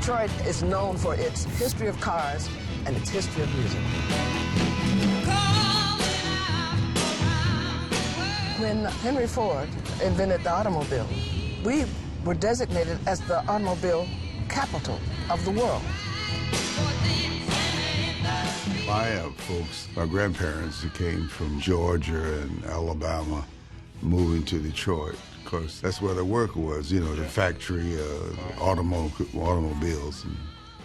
Detroit is known for its history of cars and its history of music. When Henry Ford invented the automobile, we were designated as the automobile capital of the world. My folks, our grandparents, who came from Georgia and Alabama, moving to Detroit. Of course, that's where the work was, you know, the factory, automobiles. And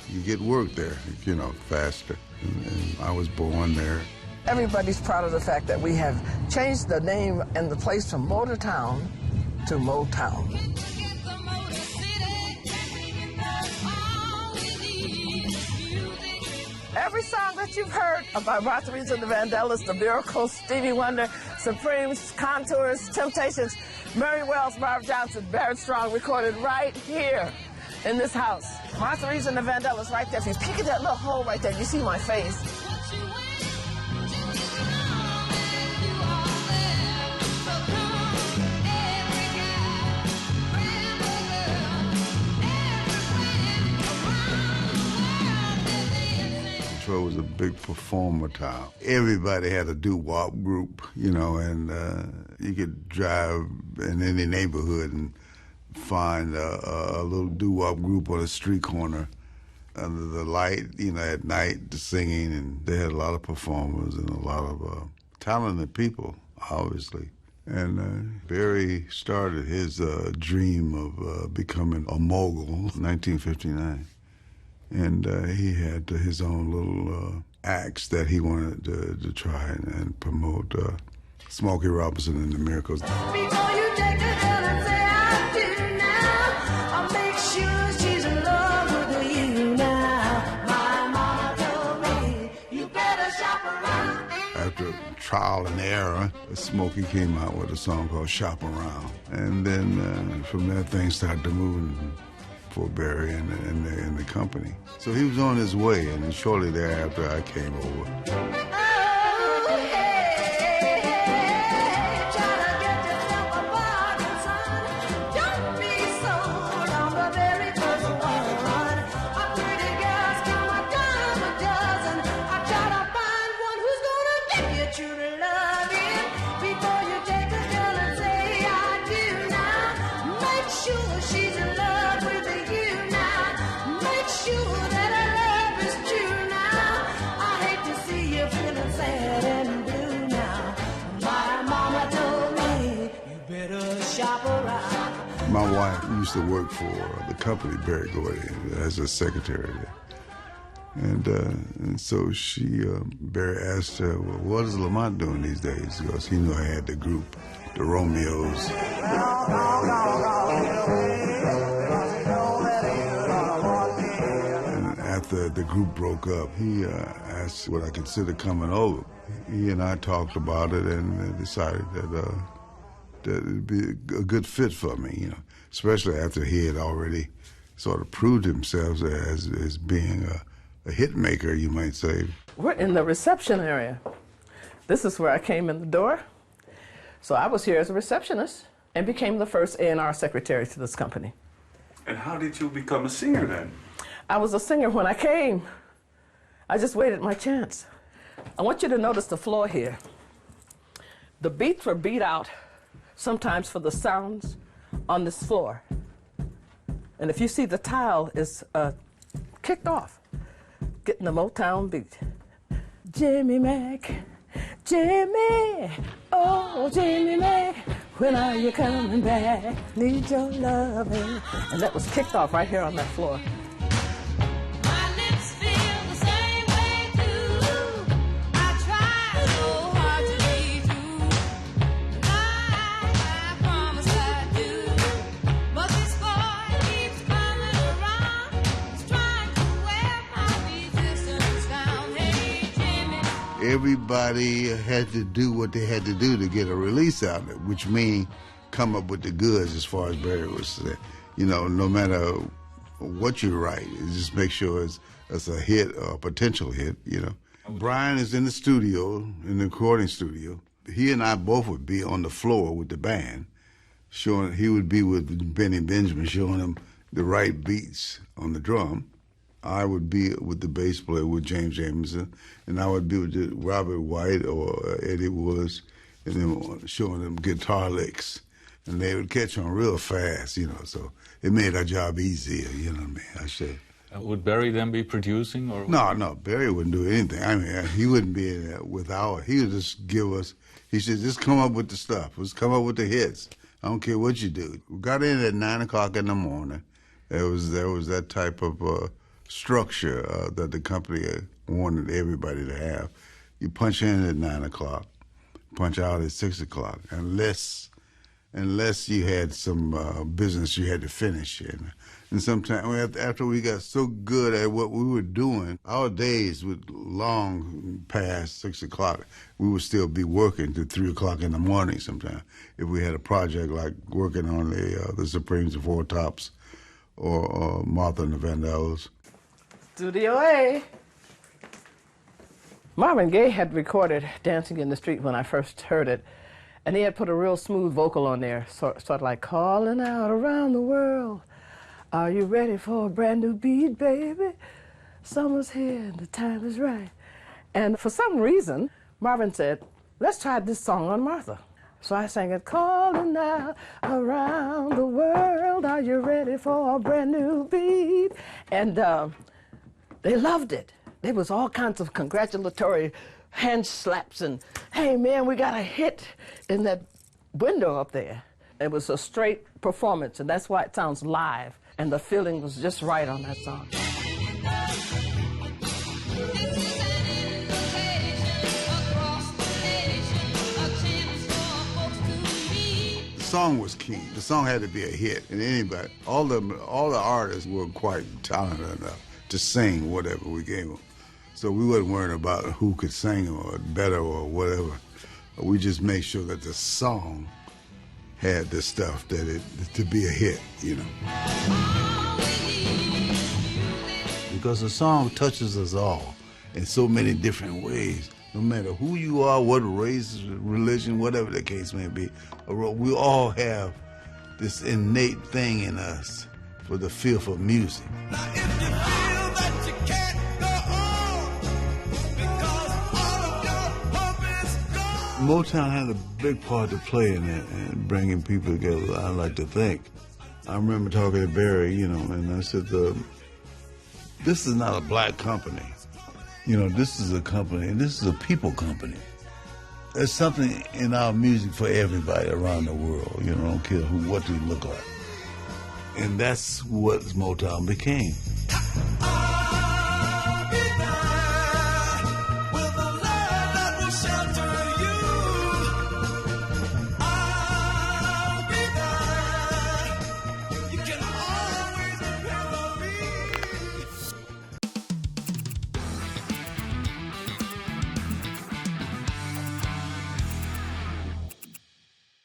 you get work there, you know, faster. And I was born there. Everybody's proud of the fact that we have changed the name and the place from Motown to Motown. Every song that you've heard about Martha Reeves and the Vandellas, the Miracles, Stevie Wonder, Supremes, Contours, Temptations, Murray Wells, Marv Johnson, Barrett Strong, recorded right here in this house. Martha Reeves and the Vandellas right there. If you peek at that little hole right there, you see my face. Detroit was a big performer town. Everybody had a doo-wop group, you know, and you could drive in any neighborhood and find a little doo-wop group on a street corner under the light, you know, at night, the singing, and they had a lot of performers and a lot of talented people, obviously. And Barry started his dream of becoming a mogul in 1959. And he had his own little acts that he wanted to try and promote. Smokey Robinson and the Miracles. Before you take a girl and say I do now, I'll make sure she's in love with you now. My mama told me you better shop around. After trial and error, Smokey came out with a song called Shop Around. And then from there, things started to move for Barry and the company. So he was on his way, and then shortly thereafter, I came over. My wife used to work for the company, Barry Gordy, as a secretary there. And so Barry asked her, well, what is Lamont doing these days? Because he knew I had the group, the Romeos. And after the group broke up, he asked would I consider coming over. He and I talked about it and decided that it'd be a good fit for me, you know, especially after he had already sort of proved himself as being a hit maker, you might say. We're in the reception area. This is where I came in the door. So I was here as a receptionist and became the first A&R secretary to this company. And how did you become a singer then? I was a singer when I came. I just waited my chance. I want you to notice the floor here. The beats were beat out sometimes for the sounds on this floor. And if you see, the tile is kicked off, getting the Motown beat. Jimmy Mac, Jimmy, oh Jimmy Mac, when are you coming back? Need your loving. And that was kicked off right here on that floor. Everybody had to do what they had to do to get a release out of it, which means come up with the goods, as far as Barry was saying. You know, no matter what you write, just make sure it's a hit or a potential hit, you know. Brian is in the studio, in the recording studio. He and I both would be on the floor with the band, he would be with Benny Benjamin, showing him the right beats on the drum. I would be with the bass player, with James Jameson, and I would be with Robert White or Eddie Woods, and then showing them guitar licks. And they would catch on real fast, you know, so it made our job easier, you know what I mean? I said. Would Barry then be producing? Or No, Barry wouldn't do anything. I mean, he wouldn't be in there without. He would just give us, he said, just come up with the stuff. Just come up with the hits. I don't care what you do. We got in at 9 o'clock in the morning. There was that type of structure that the company wanted everybody to have. You punch in at 9 o'clock, punch out at 6 o'clock, unless you had some business you had to finish. And sometimes after we got so good at what we were doing, our days would long past 6 o'clock. We would still be working to 3 o'clock in the morning sometimes. If we had a project like working on the Supremes and Four Tops or Martha and the Vandellas. Studio A. Marvin Gaye had recorded Dancing in the Street when I first heard it, and he had put a real smooth vocal on there, sort of like calling out around the world. Are you ready for a brand new beat, baby? Summer's here and the time is right. And for some reason, Marvin said, let's try this song on Martha. So I sang it, calling out around the world, are you ready for a brand new beat? And they loved it. There was all kinds of congratulatory hand slaps and, hey man, we got a hit in that window up there. It was a straight performance, and that's why it sounds live. And the feeling was just right on that song. The song was key. The song had to be a hit, and anybody, all the artists were quite talented enough to sing whatever we gave them. So we wasn't worrying about who could sing or better or whatever. We just made sure that the song had the stuff to be a hit, you know. Because the song touches us all in so many different ways. No matter who you are, what race, religion, whatever the case may be, we all have this innate thing in us for the feel for music. Now if you feel that you can't go on because all of your hope is gone. Motown had a big part to play in it and bringing people together, I like to think. I remember talking to Barry, you know, and I said, this is not a black company. You know, this is a company, and this is a people company. There's something in our music for everybody around the world, you know, I don't care what we look like. And that's what Motown became.